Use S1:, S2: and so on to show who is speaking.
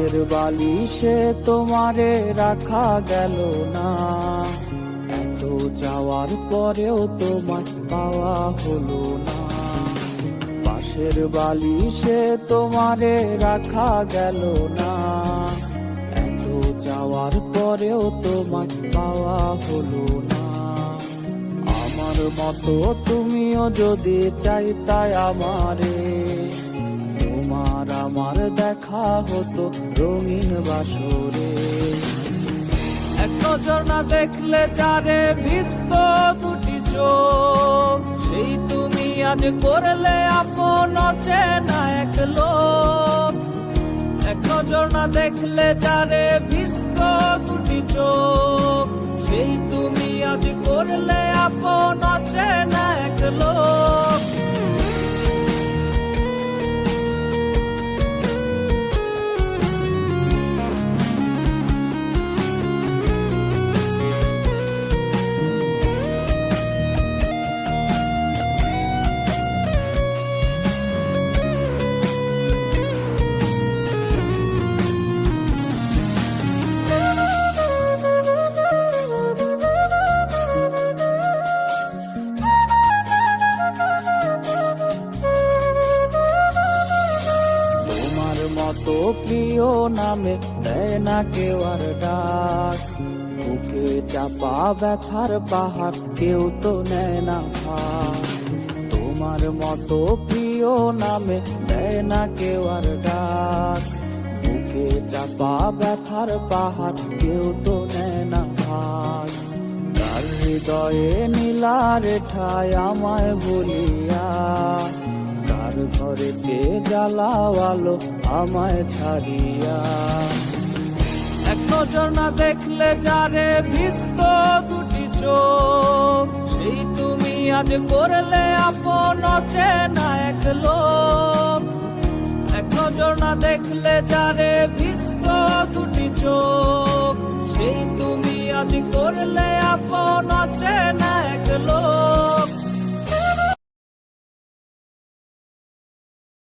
S1: পাশের বালিশে তোমারে রাখা গেল না, এত যাওয়ার পরেও তোমায় পাওয়া হলো না। পাশের বালিশে তোমারে রাখা গেল না, এত যাওয়ার পরেও তোমায় পাওয়া হলো না। আমার মতো তুমিও যদি চাইতাই আমারে, তোমার আমার দেখা হতো রঙিন বাসরে। এক নজর না দেখলে যারে ভিজত দুটি চোখ, সেই তুমি আজ করলে আপন অচেনা এক লোক। এক নজর না দেখলে যারে ভিজত দুটি চোখ, সেই তুমি আজ করলে আপন অচেনা এক লোক। মতো প্রিয় নামে দেয় না কেউ আর ডাক, বুকে চাপা ব্যথার পাহাড় কেউ তো নেয় না ভাগ। তোমার মতো প্রিয় নামে দেয় না কেউ আর ডাক, বুকে চাপা ব্যথার পাহাড় কেউ তো নেয় না ভাগ। তার হৃদয়ে নীলার ঠায় আমায় বলিয়া, কার ঘরেতে জ্বালাওয়ালো আমায় ছাড়িয়া। এক নজর না দেখলে যারে ভিজত দুটি চোখ, সেই তুমি আজ করলে আপন অচেনা এক লোক। এক নজর না দেখলে যারে ভিজত দুটি চোখ, সেই তুমি আজ করলে আপন অচেনা এক লোক।